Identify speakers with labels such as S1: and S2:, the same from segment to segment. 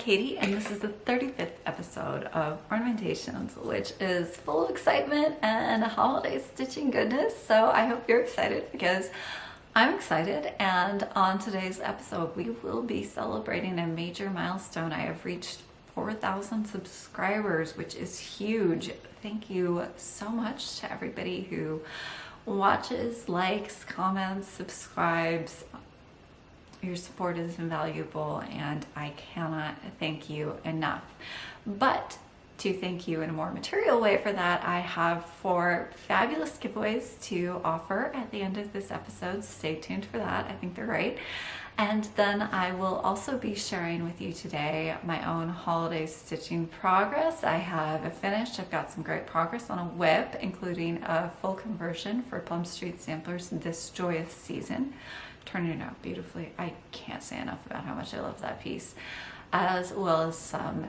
S1: Katie, and this is the 35th episode of Ornamentations, which is full of excitement and holiday stitching goodness. So I hope you're excited because I'm excited. And on today's episode, we will be celebrating a major milestone. I have reached 4,000 subscribers, which is huge. Thank you so much to everybody who watches, likes, comments, subscribes. Your support is invaluable and I cannot thank you enough. But to thank you in a more material way for that, I have 4 fabulous giveaways to offer at the end of this episode. Stay tuned for that. I think they're great. And then I will also be sharing with you today my own holiday stitching progress. I have finished. I've got some great progress on a whip, including a full conversion for Plum Street samplers this Joyous season. Turning out beautifully. I can't say enough about how much I love that piece, as well as some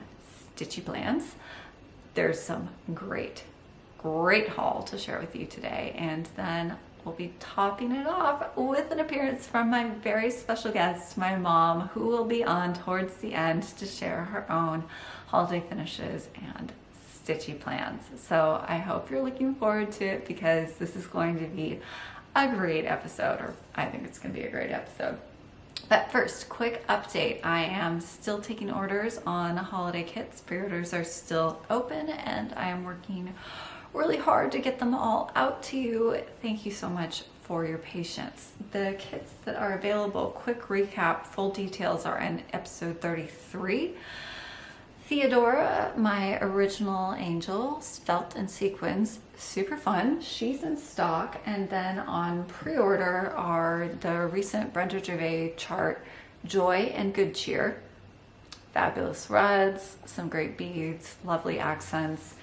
S1: stitchy plans. There's some great haul to share with you today, and then we'll be topping it off with an appearance from my very special guest, my mom, who will be on towards the end to share her own holiday finishes and stitchy plans. So I hope you're looking forward to it because this is going to be a great episode, or I think it's going to be a great episode. But first, quick update. I am still taking orders on holiday kits. Pre-orders are still open and I am working really hard to get them all out to you. Thank you so much for your patience. The kits that are available, quick recap, full details are in episode 33. Theodora, my original angel, felt and sequins, super fun. She's in stock. And then on pre-order are the recent Brenda Gervais chart, Joy and Good Cheer. Fabulous reds, some great beads, lovely accents.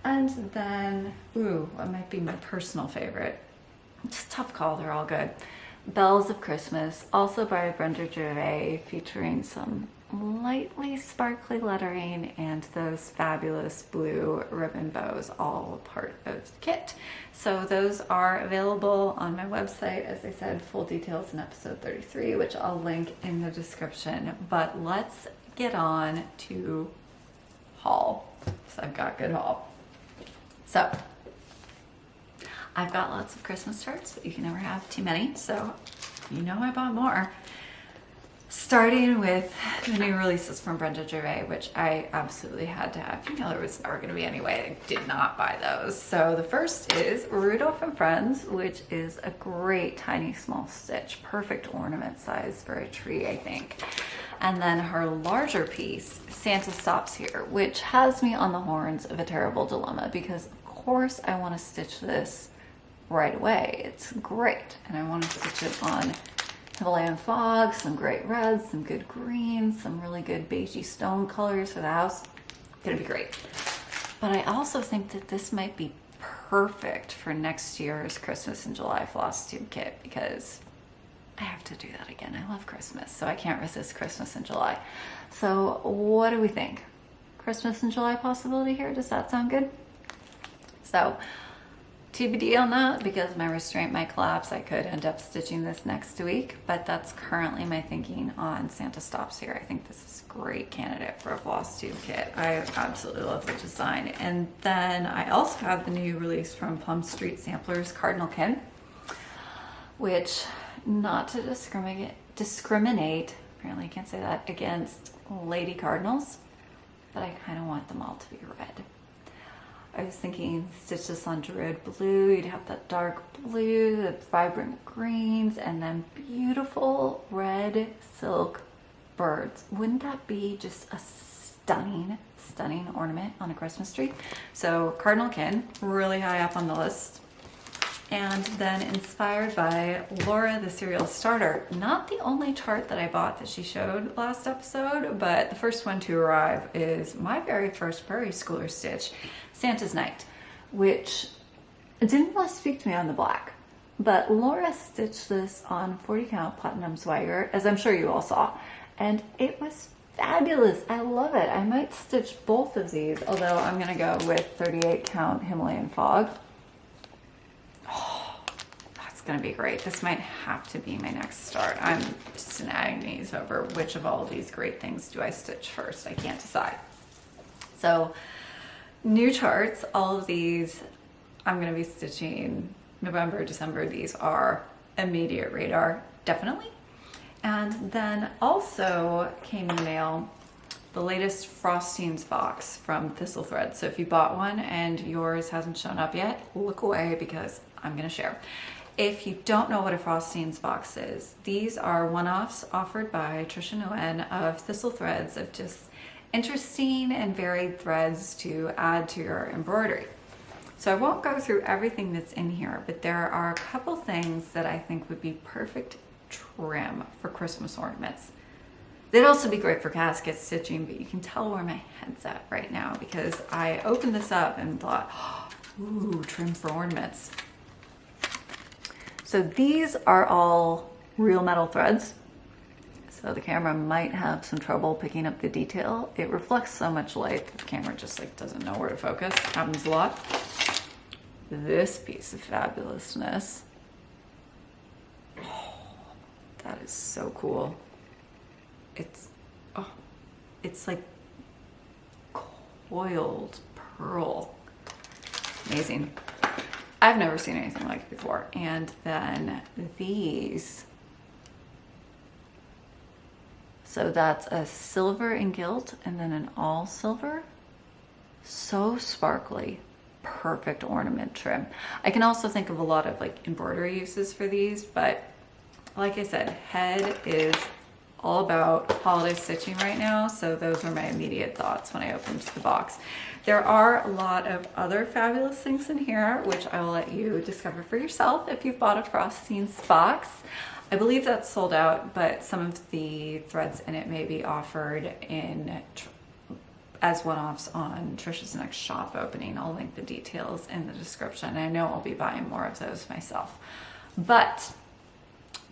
S1: And then, what might be my personal favorite. It's a tough call, they're all good. Bells of Christmas, also by Brenda Gervais, featuring some lightly sparkly lettering and those fabulous blue ribbon bows, all part of the kit. So those are available on my website. As I said, full details in episode 33, which I'll link in the description. But let's get on to haul. So I've got good haul. So I've got lots of Christmas charts, but you can never have too many. So you know I bought more. Starting with the new releases from Brenda Gervais, which I absolutely had to have. You know there was never going to be any way I did not buy those. So the first is Rudolph and Friends, which is a great tiny small stitch. Perfect ornament size for a tree, I think. And then her larger piece, Santa Stops Here, which has me on the horns of a terrible dilemma because of course I want to stitch this right away. It's great. And I want to stitch it on Himalayan fog, some great reds, some good greens, some really good beigey stone colors for the house. Gonna be great. But I also think that this might be perfect for next year's Christmas in July Flosstube kit because I have to do that again. I love Christmas, so I can't resist Christmas in July. So what do we think? Christmas in July possibility here? Does that sound good? So TBD on that because my restraint might collapse. I could end up stitching this next week, but that's currently my thinking on Santa Stops Here. I think this is a great candidate for a Flosstube kit. I absolutely love the design. And then I also have the new release from Plum Street Samplers, Cardinal Kin, which, not to discriminate, apparently I can't say that, against lady cardinals, but I kind of want them all to be red. I was thinking stitch this on Druid blue, you'd have that dark blue, the vibrant greens, and then beautiful red silk birds. Wouldn't that be just a stunning ornament on a Christmas tree? So Cardinal Kin, really high up on the list. And then inspired by Laura, the Serial Starter. Not the only chart that I bought that she showed last episode, but the first one to arrive is my very first Prairie Schooler stitch, Santa's Night, which didn't really speak to me on the black. But Laura stitched this on 40 count Platinum Swagger, as I'm sure you all saw, and it was fabulous. I love it. I might stitch both of these, although I'm gonna go with 38 count Himalayan Fog. Oh, that's gonna be great. This might have to be my next start. I'm snagging these over which of all of these great things do I stitch first. I can't decide. So new charts, all of these I'm gonna be stitching November, December. These are immediate radar, definitely. And then also came in the mail the latest Frostings box from Thistle thread. So if you bought one and yours hasn't shown up yet, look away because I'm gonna share. If you don't know what a Frostings box is, these are one-offs offered by Trisha Nguyen of Thistle threads of just interesting and varied threads to add to your embroidery. So I won't go through everything that's in here, but there are a couple things that I think would be perfect trim for Christmas ornaments. They'd also be great for casket stitching, but you can tell where my head's at right now because I opened this up and thought, ooh, trim for ornaments. So these are all real metal threads. So the camera might have some trouble picking up the detail. It reflects so much light that the camera just like doesn't know where to focus. Happens a lot. This piece of fabulousness. Oh, that is so cool. It's like coiled pearl. Amazing. I've never seen anything like it before. And then these. So that's a silver and gilt and then an all silver. So sparkly. Perfect ornament trim. I can also think of a lot of like embroidery uses for these, but like I said, head is all about holiday stitching right now, so those were my immediate thoughts when I opened the box. There are a lot of other fabulous things in here, which I will let you discover for yourself if you've bought a Frostings box. I believe that's sold out, but some of the threads in it may be offered in as one-offs on Trisha's next shop opening. I'll link the details in the description. I know I'll be buying more of those myself. But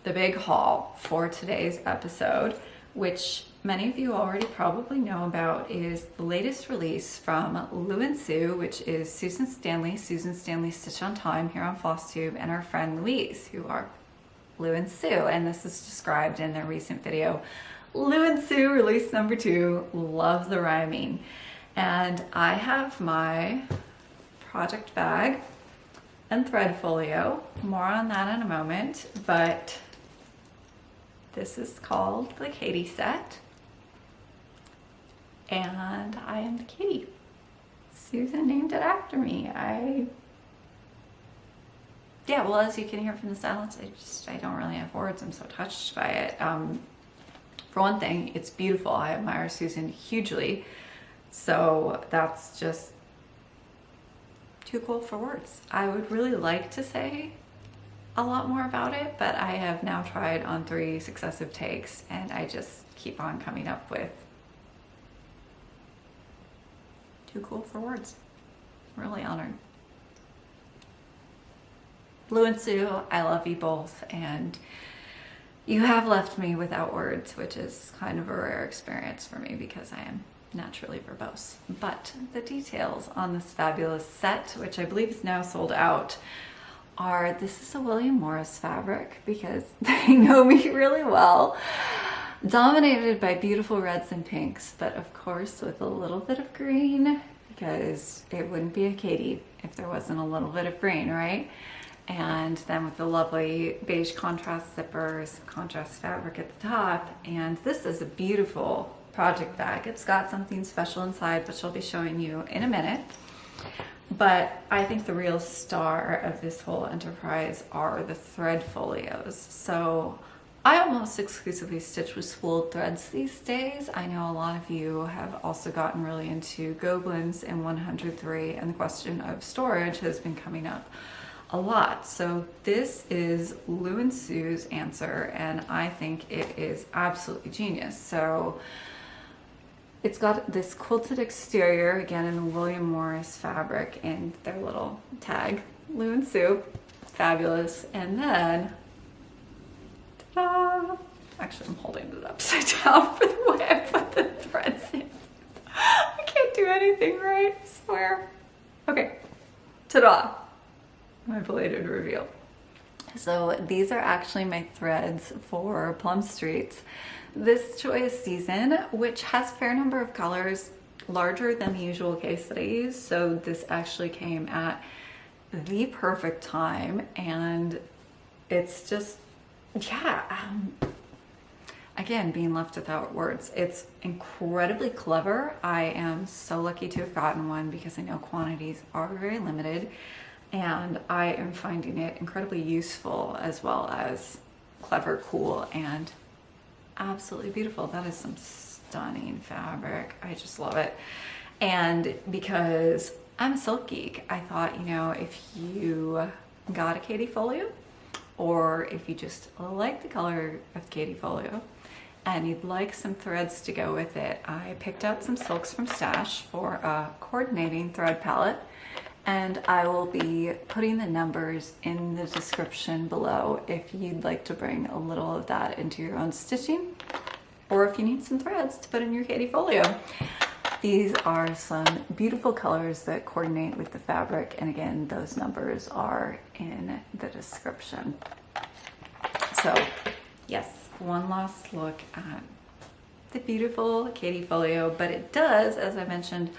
S1: the big haul for today's episode, which many of you already probably know about, is the latest release from Lou and Sue, which is Susan Stanley Stitch on Time here on Flosstube, and our friend Louise, who are Lou and Sue. And this is described in their recent video, Lou and Sue release number 2, love the rhyming. And I have my project bag and thread folio, more on that in a moment, but this is called the Katie set, and I am the Katie. Susan named it after me. Yeah, well, as you can hear from the silence, I don't really have words. I'm so touched by it. For one thing, it's beautiful. I admire Susan hugely, so that's just too cool for words. I would really like to say a lot more about it, but I have now tried on 3 successive takes and I just keep on coming up with too cool for words. Really honored. Lou and Sue, I love you both, and you have left me without words, which is kind of a rare experience for me because I am naturally verbose. But the details on this fabulous set, which I believe is now sold out, are, this is a William Morris fabric because they know me really well. Dominated by beautiful reds and pinks, but of course with a little bit of green, because it wouldn't be a Katie if there wasn't a little bit of green, right? And then with the lovely beige contrast zippers, contrast fabric at the top. And this is a beautiful project bag. It's got something special inside, which I'll be showing you in a minute. But I think the real star of this whole enterprise are the thread folios. So I almost exclusively stitch with spooled threads these days. I know a lot of you have also gotten really into Gobelins in 103, and the question of storage has been coming up a lot. So this is Lou and Sue's answer, and I think it is absolutely genius. So it's got this quilted exterior, again in the William Morris fabric, and their little tag, Lou and Sue, fabulous. And then, ta-da! Actually, I'm holding it upside down for the way I put the threads in. I can't do anything right, I swear. Okay, ta-da! My belated reveal. So these are actually my threads for Plum Streets this Joyous season, which has a fair number of colors, larger than the usual case that I use. So this actually came at the perfect time, and it's just, yeah, again, being left without words. It's incredibly clever. I am so lucky to have gotten one because I know quantities are very limited, and I am finding it incredibly useful as well as clever, cool, and absolutely beautiful. That is some stunning fabric. I just love it. And because I'm a silk geek, I thought, you know, if you got a Katie folio, or if you just like the color of Katie folio and you'd like some threads to go with it, I picked out some silks from Stash for a coordinating thread palette, and I will be putting the numbers in the description below if you'd like to bring a little of that into your own stitching, or if you need some threads to put in your Katie folio. These are some beautiful colors that coordinate with the fabric, and again, those numbers are in the description. So yes, one last look at the beautiful Katie folio, but it does, as I mentioned,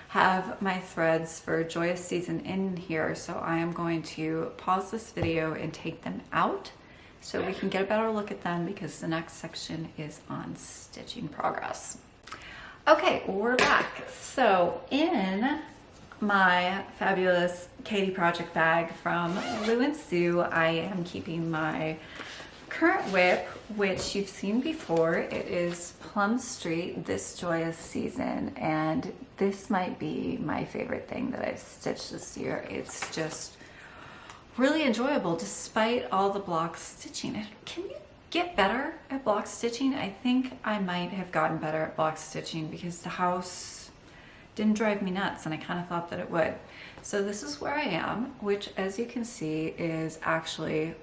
S1: have my threads for Joyous season in here. So I am going to pause this video and take them out so we can get a better look at them, because the next section is on stitching progress. Okay, we're back. So in my fabulous Katie project bag from Lou and Sue, I am keeping my current whip, which you've seen before. It is Plum Street this Joyous season, and this might be my favorite thing that I've stitched this year. It's just really enjoyable despite all the block stitching. Can you get better at block stitching? I think I might have gotten better at block stitching because the house didn't drive me nuts, and I kind of thought that it would. So this is where I am, which, as you can see, is actually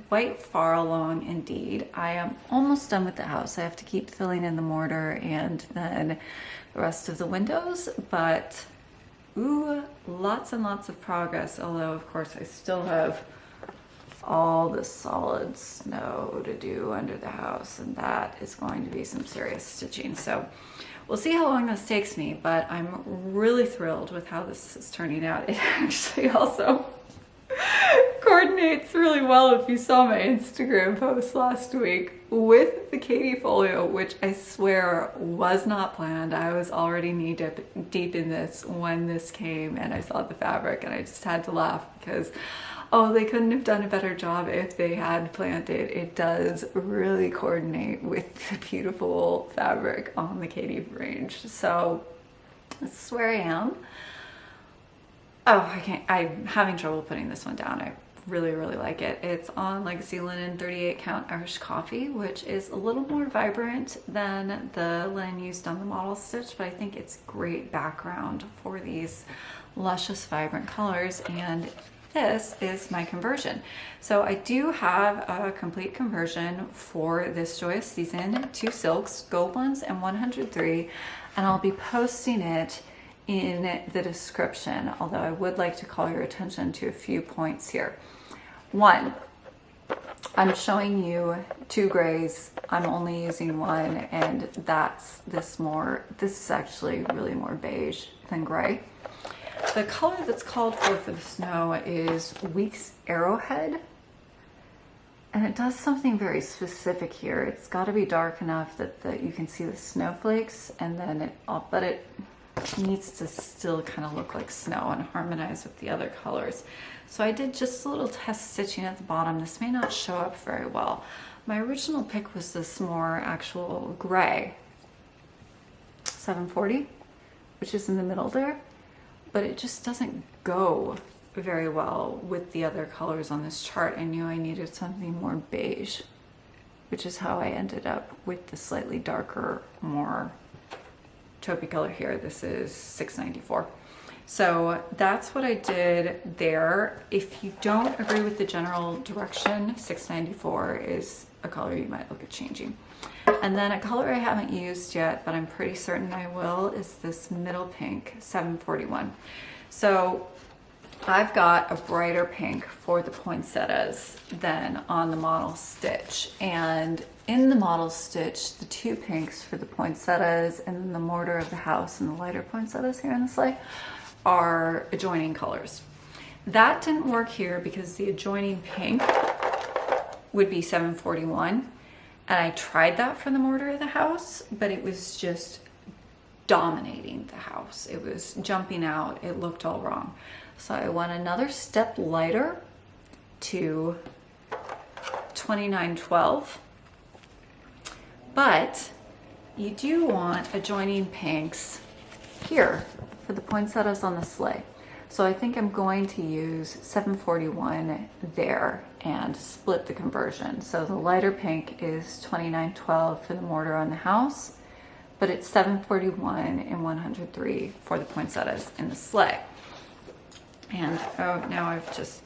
S1: quite far along indeed. I am almost done with the house. I have to keep filling in the mortar and then the rest of the windows, but ooh, lots and lots of progress, although of course I still have all the solid snow to do under the house, and that is going to be some serious stitching. So we'll see how long this takes me, but I'm really thrilled with how this is turning out. It actually also coordinates really well, if you saw my Instagram post last week, with the Katie folio, which I swear was not planned. I was already knee deep in this when this came, and I saw the fabric and I just had to laugh because, oh, they couldn't have done a better job if they had planned it. It does really coordinate with the beautiful fabric on the Katie range. So this is where I am. Oh, I'm having trouble putting this one down. I really like it. It's on Legacy Linen 38 count Irish Coffee, which is a little more vibrant than the linen used on the model stitch, but I think it's great background for these luscious, vibrant colors. And this is my conversion. So I do have a complete conversion for this Joyous season, 2 silks, Gobelins and 103, and I'll be posting it in the description, although I would like to call your attention to a few points here. One, I'm showing you 2 grays. I'm only using one, and that's this is actually really more beige than gray. The color that's called for the snow is Week's Arrowhead, and it does something very specific here. It's got to be dark enough that you can see the snowflakes, and then but it needs to still kind of look like snow and harmonize with the other colors. So I did just a little test stitching at the bottom. This may not show up very well. My original pick was this more actual gray, 740, which is in the middle there, but it just doesn't go very well with the other colors on this chart. I knew I needed something more beige, which is how I ended up with the slightly darker, more taupey color here. This is 694. So that's what I did there. If you don't agree with the general direction, 694 is a color you might look at changing. And then a color I haven't used yet, but I'm pretty certain I will, is this middle pink, 741. So I've got a brighter pink for the poinsettias than on the model stitch. And in the model stitch, the two pinks for the poinsettias and then the mortar of the house and the lighter poinsettias here in the sleigh are adjoining colors. That didn't work here because the adjoining pink would be 741. And I tried that for the mortar of the house, but it was just dominating the house. It was jumping out. It looked all wrong. So I went another step lighter to 2912. But you do want adjoining pinks here for the poinsettias on the sleigh. So I think I'm going to use 741 there and split the conversion. So the lighter pink is 2912 for the mortar on the house, but it's 741 and 103 for the poinsettias in the sleigh. And oh, now I've just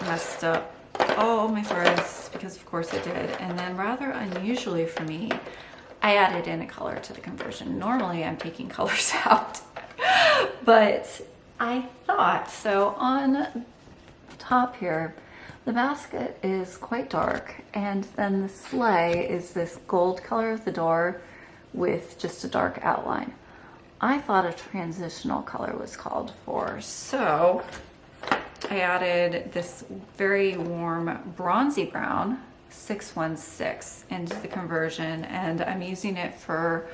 S1: messed up all my threads because of course I did. And then rather unusually for me, I added in a color to the conversion. Normally I'm taking colors out, but I thought, so on top here, the basket is quite dark, and then the sleigh is this gold color of the door with just a dark outline. I thought a transitional color was called for, so I added this very warm bronzy brown 616 into the conversion, and I'm using it for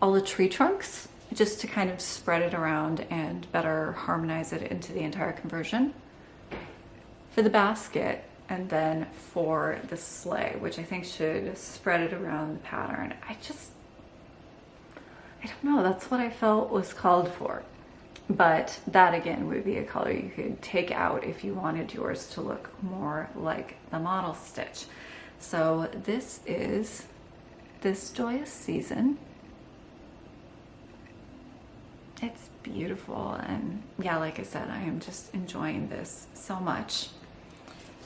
S1: all the tree trunks just to kind of spread it around and better harmonize it into the entire conversion for the basket, and then for the sleigh, which I think should spread it around the pattern. I don't know, that's what I felt was called for. But that again would be a color you could take out if you wanted yours to look more like the model stitch. So this is this Joyous season. It's beautiful, and yeah, like I said, I am just enjoying this so much.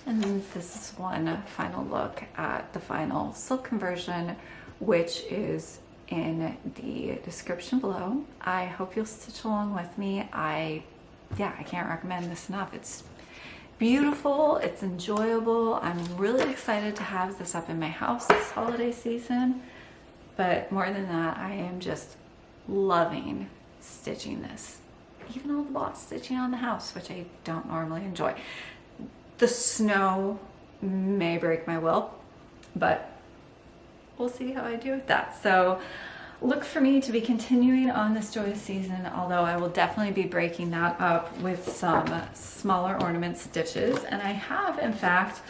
S1: And this is one final look at the final silk conversion, which is in the description below. I hope you'll stitch along with me. I can't recommend this enough. It's beautiful, it's enjoyable. I'm really excited to have this up in my house this holiday season, but more than that, I am just loving stitching this. Even all the box stitching on the house, which I don't normally enjoy. The snow may break my will, but we'll see how I do with that. So look for me to be continuing on this Joyous season, although I will definitely be breaking that up with some smaller ornament stitches. And I have, in fact,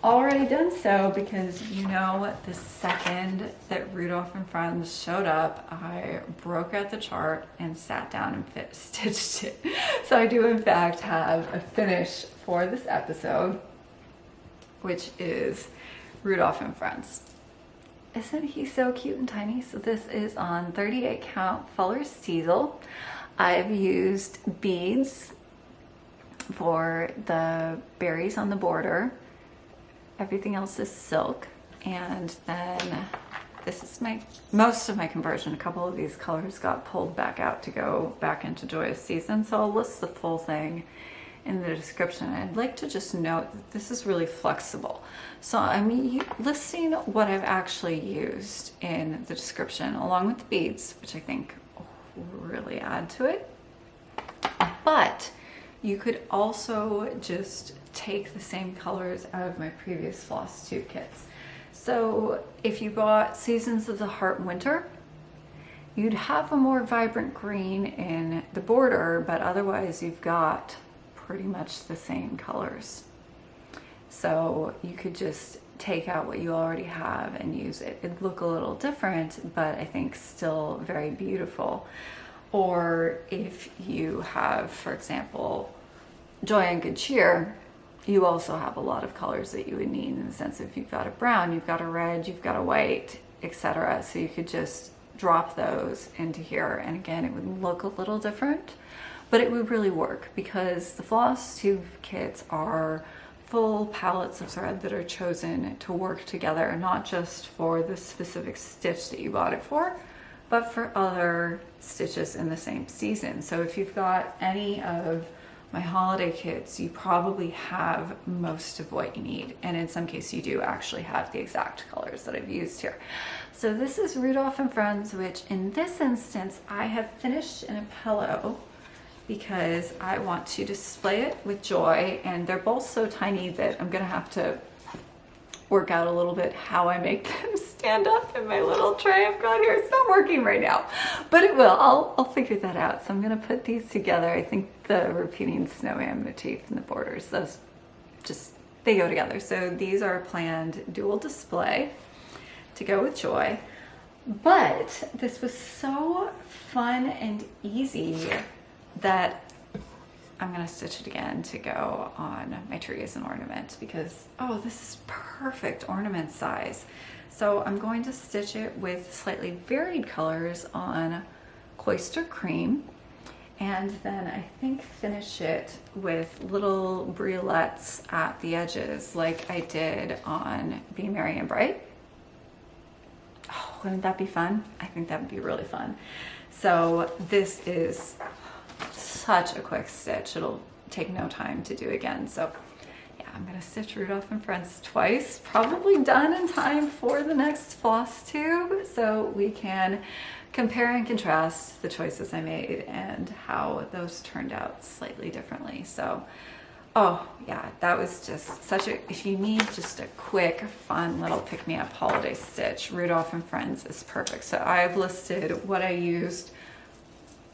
S1: already done so, because you know, the second that Rudolph and Friends showed up, I broke out the chart and sat down and stitched it. So I do in fact have a finish for this episode, which is Rudolph and Friends. Isn't he so cute and tiny? So this is on 38 count Fuller's Thistle. I've used beads for the berries on the border. Everything else is silk. And then this is most of my conversion. A couple of these colors got pulled back out to go back into Joyous season. So I'll list the full thing in the description. I'd like to just note that this is really flexible. So I'm listing what I've actually used in the description, along with the beads, which I think really add to it. But you could also just take the same colors out of my previous Flosstube kits. So if you bought Seasons of the Heart Winter, you'd have a more vibrant green in the border, but otherwise you've got pretty much the same colors. So you could just take out what you already have and use it. It'd look a little different, but I think still very beautiful. Or if you have, for example, Joy and Good Cheer, you also have a lot of colors that you would need, in the sense if you've got a brown, you've got a red, you've got a white, etc. So you could just drop those into here, and again, it would look a little different, but it would really work, because the Flosstube kits are full palettes of thread that are chosen to work together, not just for the specific stitch that you bought it for, but for other stitches in the same season. So if you've got any of my holiday kits, you probably have most of what you need. And in some cases you do actually have the exact colors that I've used here. So this is Rudolph and Friends, which in this instance, I have finished in a pillow because I want to display it with Joy, and they're both so tiny that I'm gonna have to work out a little bit how I make them stand up in my little tray I've got here. It's not working right now, but it will. I'll figure that out. So I'm gonna put these together. I think the repeating snowman motif and the borders, those just, they go together. So these are a planned dual display to go with Joy. But this was so fun and easy that I'm gonna stitch it again to go on my tree as an ornament because, oh, this is perfect ornament size. So I'm going to stitch it with slightly varied colors on Cloister Cream, and then I think finish it with little briolettes at the edges like I did on Be Merry and Bright. Oh, wouldn't that be fun? I think that would be really fun. So this is such a quick stitch. It'll take no time to do again. So yeah, I'm gonna stitch Rudolph and Friends twice, probably done in time for the next Flosstube, so we can compare and contrast the choices I made and how those turned out slightly differently. So, oh yeah, that was just such a, if you need just a quick, fun little pick-me-up holiday stitch, Rudolph and Friends is perfect. So I've listed what I used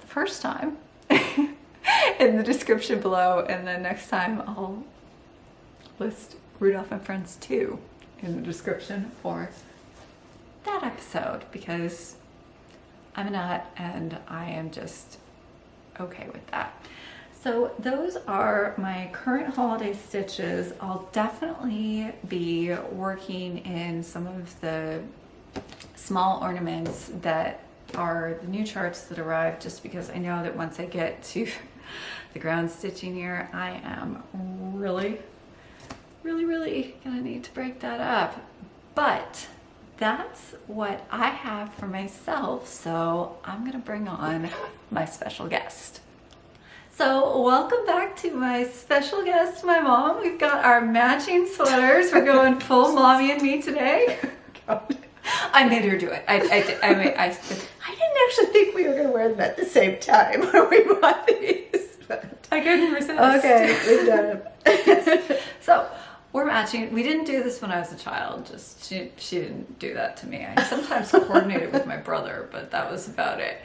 S1: the first time in the description below, and then next time I'll list Rudolph and Friends 2 in the description for that episode, because I'm a nut and I am just okay with that. So those are my current holiday stitches. I'll definitely be working in some of the small ornaments that are the new charts that arrived, just because I know that once I get to the ground stitching here, I am really gonna need to break that up. But that's what I have for myself, so I'm gonna bring on my special guest. So welcome back to my special guest, my mom. We've got our matching sweaters. We're going full mommy and me today. I made her do it. I didn't actually think we were going to wear them at the same time when we bought these. But I couldn't resist. Okay, we've done it. So we're matching. We didn't do this when I was a child. Just she didn't do that to me. I sometimes coordinated with my brother, but that was about it.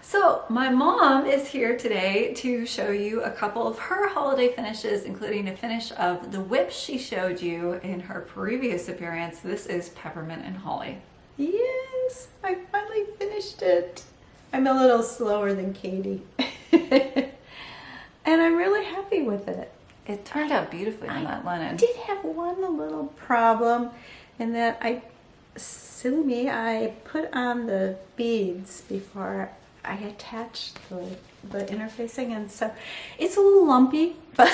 S1: So my mom is here today to show you a couple of her holiday finishes, including a finish of the whip she showed you in her previous appearance. This is Peppermint and Holly.
S2: Yes, I finally finished it. I'm a little slower than Katie. And I'm really happy with it.
S1: It turned out beautifully on that linen.
S2: I did have one little problem in that silly me, I put on the beads before I attached the interfacing, and so it's a little lumpy, but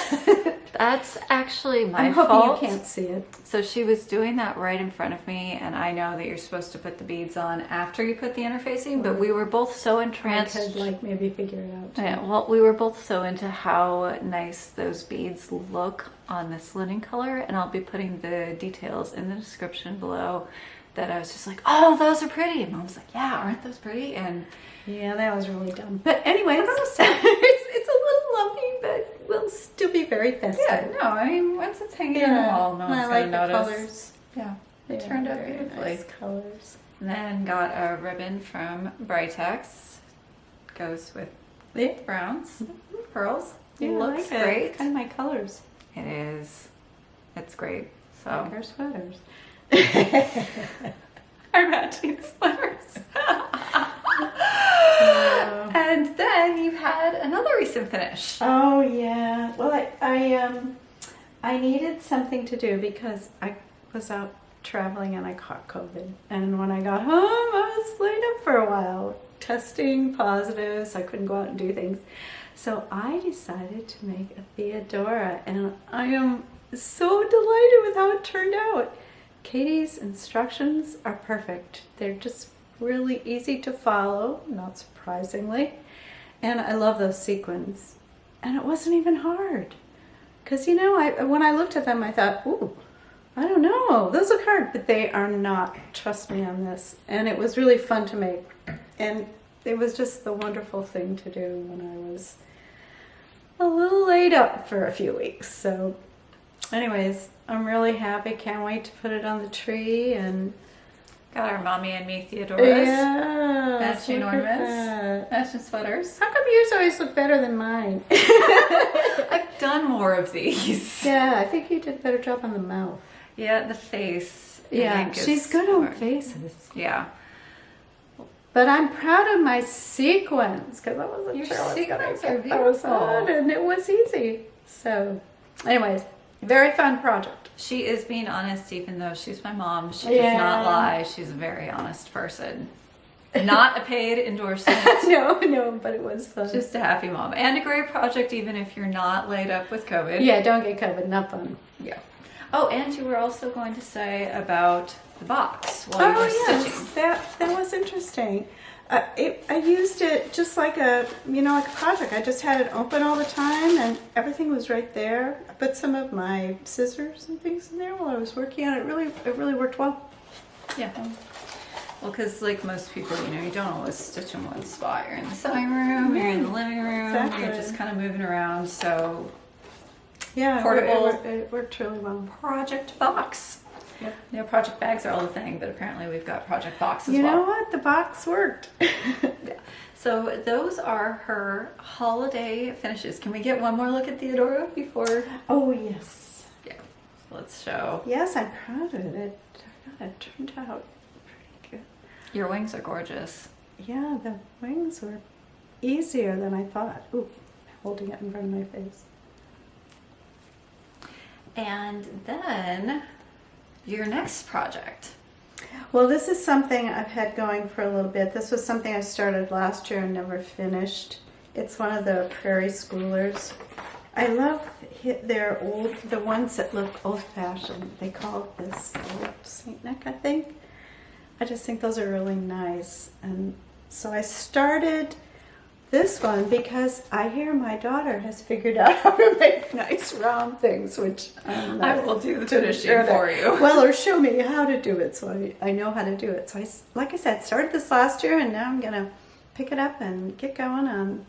S1: that's actually my
S2: fault.
S1: I'm
S2: hoping you can't see it.
S1: So she was doing that right in front of me, and I know that you're supposed to put the beads on after you put the interfacing, but we were both so entranced.
S2: I could like maybe figure it out too.
S1: Yeah, well, we were both so into how nice those beads look on this linen color, and I'll be putting the details in the description below, that I was just like, oh, those are pretty. And Mom was like, yeah, aren't those pretty? And
S2: yeah, that was really dumb. But anyways, it's a little lumpy, but we'll still be very festive.
S1: Yeah, no, I mean, once it's hanging in the wall, no one's going to notice.
S2: I like the colors.
S1: Yeah, it turned out beautifully.
S2: Nice colors.
S1: And then got a ribbon from Britex. Goes with the browns, pearls.
S2: Yeah,
S1: looks
S2: like
S1: great.
S2: It's kind of my colors.
S1: It is. It's great. So
S2: like our sweaters.
S1: Our matching sweaters. And then you had another recent finish.
S2: Oh yeah. Well, I needed something to do because I was out traveling and I caught COVID. And when I got home, I was laid up for a while, testing positives. I couldn't go out and do things. So I decided to make a Theodora, and I am so delighted with how it turned out. Katie's instructions are perfect. They're just really easy to follow, not surprisingly. And I love those sequins. and it wasn't even hard. Because, you know, when I looked at them, I thought, ooh, I don't know, those look hard, but they are not. Trust me on this. And it was really fun to make. And it was just the wonderful thing to do when I was a little laid up for a few weeks. So anyways, I'm really happy. Can't wait to put it on the tree. And
S1: got our mommy and me Theodoras.
S2: yeah,
S1: Matching ornaments. Matching sweaters.
S2: How come yours always look better than mine?
S1: I've done more of these.
S2: Yeah, I think you did a better job on the mouth.
S1: Yeah, the face. I
S2: Yeah,
S1: think,
S2: she's
S1: is
S2: good on
S1: more-
S2: faces.
S1: Yeah.
S2: But I'm proud of my sequins because I wasn't
S1: Your
S2: sure I was gonna
S1: sequins are
S2: get those
S1: beautiful.
S2: on, and it was easy. So, anyways, very fun project.
S1: She is being honest, even though she's my mom. She
S2: Yeah.
S1: does not lie. She's a very honest person. Not a paid endorsement.
S2: No, but it was fun.
S1: Just a happy mom. And a great project, even if you're not laid up with COVID.
S2: Yeah, don't get COVID, not fun.
S1: Yeah. Oh, and you were also going to say about the box while you were stitching.
S2: that was interesting. I used it just like a project. I just had it open all the time, and everything was right there. I put some of my scissors and things in there while I was working on it. It really worked well.
S1: Yeah. Well, because like most people, you don't always stitch in one spot. You're in the sewing room, you're in the living room,
S2: Exactly.
S1: you're just kind of moving around. So,
S2: Yeah,
S1: Portable.
S2: it worked really well.
S1: project box.
S2: Yep.
S1: Project bags are all the thing, but apparently we've got project box as
S2: You
S1: well.
S2: know what? The box worked.
S1: So those are her holiday finishes. Can we get one more look at Theodora before?
S2: Oh, yes.
S1: Yeah. Let's show.
S2: Yes, I'm proud of it. It turned out pretty good.
S1: Your wings are gorgeous.
S2: Yeah, the wings were easier than I thought. Ooh, holding it in front of my face.
S1: And then your next project.
S2: Well, this is something I've had going for a little bit. This was something I started last year and never finished. It's one of the Prairie Schoolers. I love the ones that look old-fashioned. They call this old Saint Nick, I think. I just think those are really nice. And so I started this one because I hear my daughter has figured out how to make nice round things, which
S1: I will do the
S2: to be
S1: finishing
S2: sure
S1: for
S2: that-
S1: you.
S2: Well, or show me how to do it, so I know how to do it. So like I said, started this last year, and now I'm gonna pick it up and get going on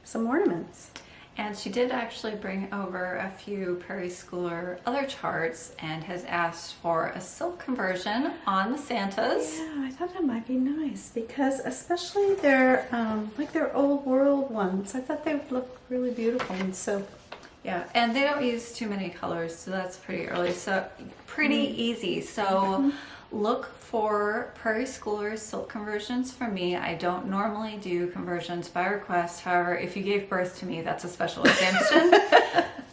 S2: some ornaments.
S1: And she did actually bring over a few Prairie Schooler other charts and has asked for a silk conversion on the Santas.
S2: Yeah, I thought that might be nice because especially their old world ones. I thought they would look really beautiful in silk.
S1: Yeah, and they don't use too many colors, so that's pretty early. So pretty easy. So look for Prairie Schoolers silk conversions from me. I don't normally do conversions by request. However, if you gave birth to me, that's a special exemption.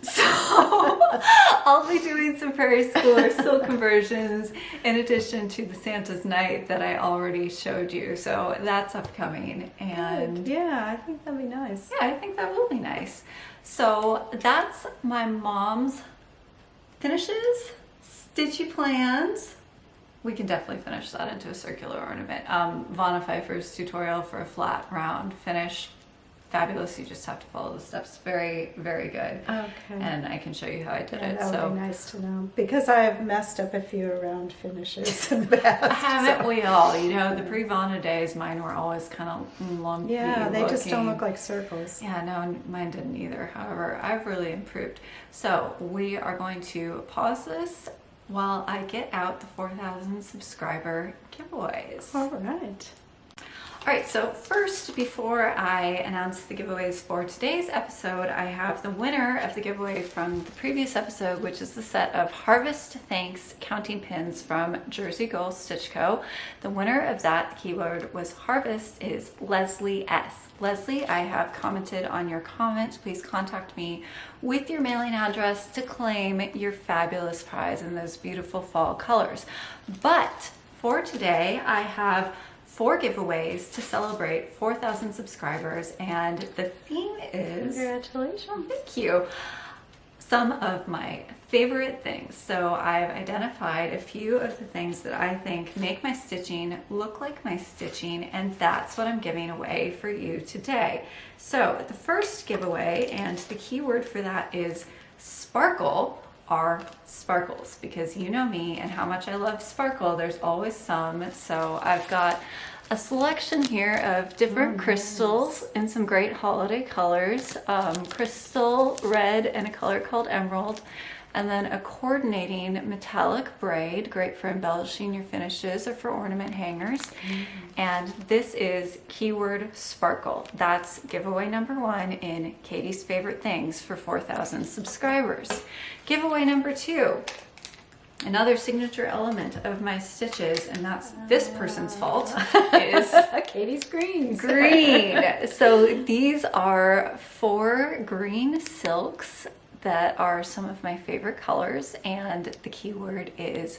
S1: So I'll be doing some Prairie Schooler silk conversions in addition to the Santa's Night that I already showed you. So that's upcoming. And
S2: Yeah, I think that'd be nice.
S1: yeah, I think that will be nice. So that's my mom's finishes, stitchy plans. We can definitely finish that into a circular ornament. Vonna Pfeiffer's tutorial for a flat round finish, fabulous. You just have to follow the steps. Very, very good.
S2: Okay.
S1: And I can show you how I did it.
S2: That would
S1: So
S2: be nice to know because I have messed up a few round finishes in the past.
S1: haven't
S2: so.
S1: we all? The pre-Vonna days, mine were always kind of lumpy.
S2: Yeah, they just don't
S1: looking.
S2: look like circles.
S1: Yeah, no, mine didn't either. However, I've really improved. So we are going to pause this while I get out the 4,000 subscriber giveaways.
S2: All right.
S1: All right, so first, before I announce the giveaways for today's episode, I have the winner of the giveaway from the previous episode, which is the set of Harvest Thanks counting pins from Jersey Girl Stitch Co. The winner of that, the keyword was Harvest, is Leslie S. Leslie, I have commented on your comment. Please contact me with your mailing address to claim your fabulous prize in those beautiful fall colors. But for today, I have 4 giveaways to celebrate 4,000 subscribers, and the theme is...
S2: Congratulations.
S1: Thank you. Some of my favorite things. So I've identified a few of the things that I think make my stitching look like my stitching, and that's what I'm giving away for you today. So the first giveaway, and the key word for that is sparkle, are sparkles, because you know me and how much I love sparkle. There's always some. So I've got a selection here of different crystals in some great holiday colors. Crystal red and a color called emerald, and then a coordinating metallic braid, great for embellishing your finishes or for ornament hangers. And this is keyword sparkle. That's giveaway number 1 in Katie's favorite things for 4,000 subscribers. Giveaway number 2, another signature element of my stitches, and that's this person's fault, is
S2: Katie's greens.
S1: green. So these are 4 green silks that are some of my favorite colors, and the keyword is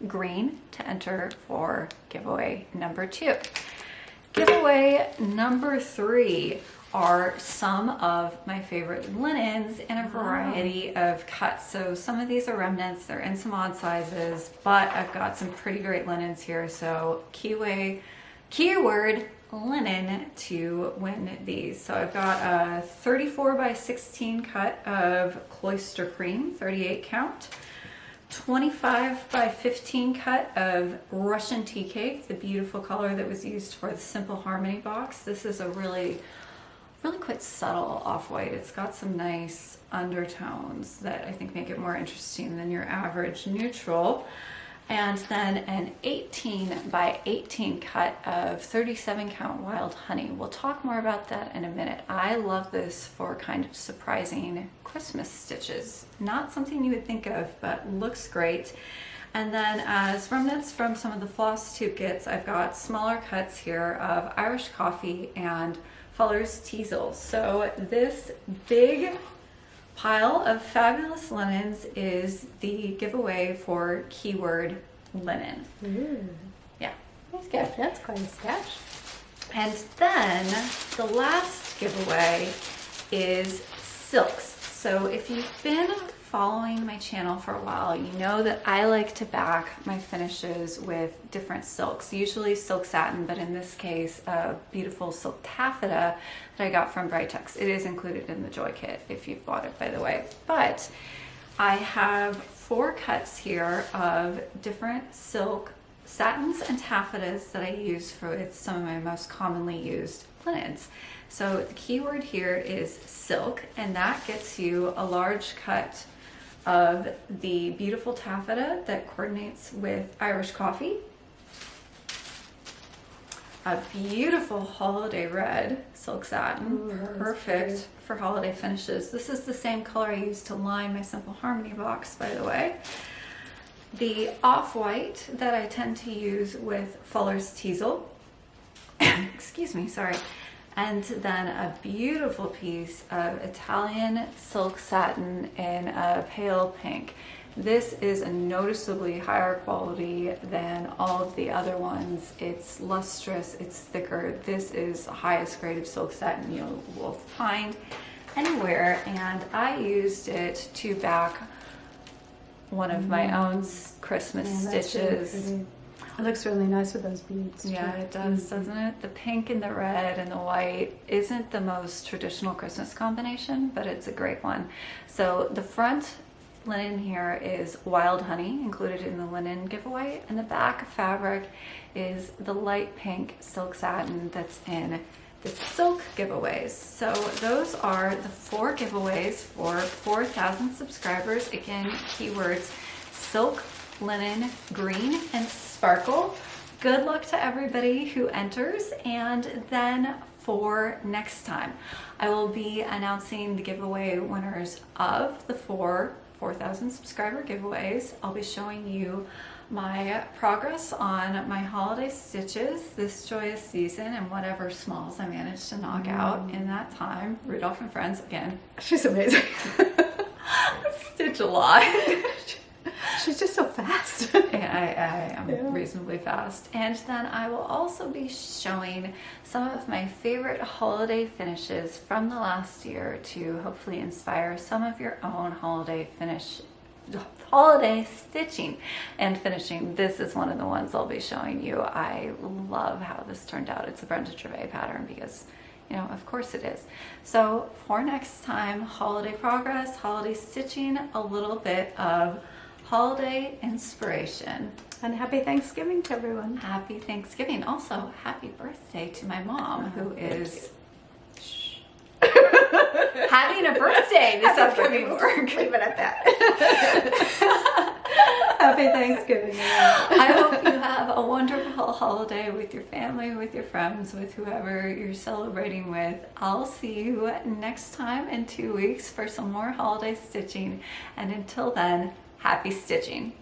S1: green to enter for giveaway number 2. Giveaway number 3 are some of my favorite linens in a variety of cuts. So some of these are remnants, they're in some odd sizes, but I've got some pretty great linens here. So keyword linen to win these. So I've got a 34 by 16 cut of cloister cream, 38 count, 25 by 15 cut of Russian tea cake, the beautiful color that was used for the Simple Harmony box. This is a really quite subtle off-white. It's got some nice undertones that I think make it more interesting than your average neutral. And then an 18 by 18 cut of 37 count wild honey. We'll talk more about that in a minute. I love this for kind of surprising Christmas stitches. Not something you would think of, but looks great. And then as remnants from some of the Flosstube kits, I've got smaller cuts here of Irish coffee and Fuller's Thistle. So this big pile of fabulous linens is the giveaway for keyword linen. Yeah, that's good.
S2: That's quite a stash.
S1: And then the last giveaway is silks. So if you've been following my channel for a while, you know that I like to back my finishes with different silks, usually silk satin, but in this case, a beautiful silk taffeta that I got from Brightex. It is included in the Joy kit if you've bought it, by the way. But I have 4 cuts here of different silk satins and taffetas that I use for some of my most commonly used linens. So the keyword here is silk, and that gets you a large cut of the beautiful taffeta that coordinates with Irish coffee, a beautiful holiday red silk satin, perfect for holiday finishes. This is the same color I used to line my Simple Harmony box, by the way. The off-white that I tend to use with Fuller's Thistle, excuse me, sorry. And then a beautiful piece of Italian silk satin in a pale pink. This is a noticeably higher quality than all of the other ones. It's lustrous, it's thicker. This is the highest grade of silk satin you will find anywhere, and I used it to back one of my own Christmas stitches.
S2: Really, it looks really nice with those beads.
S1: Yeah, it does, doesn't it? The pink and the red and the white isn't the most traditional Christmas combination, but it's a great one. So the front linen here is wild honey, included in the linen giveaway, and the back fabric is the light pink silk satin that's in the silk giveaways. So those are the 4 giveaways for 4,000 subscribers. Again, keywords silk, linen, green, and sparkle. Good luck to everybody who enters, and then for next time I will be announcing the giveaway winners of the 4,000 subscriber giveaways. I'll be showing you my progress on my holiday stitches this joyous season and whatever smalls I managed to knock out in that time. Rudolph and Friends again.
S2: She's amazing.
S1: I stitch a lot.
S2: She's just so fast.
S1: I am reasonably fast. And then I will also be showing some of my favorite holiday finishes from the last year to hopefully inspire some of your own holiday holiday stitching and finishing. This is one of the ones I'll be showing you. I love how this turned out. It's a Brenda Gervais pattern because, you know, of course it is. So for next time, holiday progress, holiday stitching, a little bit of holiday inspiration.
S2: And happy Thanksgiving to everyone.
S1: Happy Thanksgiving. Also, happy birthday to my mom, who is having a birthday this upcoming work.
S2: Leave it at that. Happy Thanksgiving.
S1: I hope you have a wonderful holiday with your family, with your friends, with whoever you're celebrating with. I'll see you next time in 2 weeks for some more holiday stitching. And until then, happy stitching.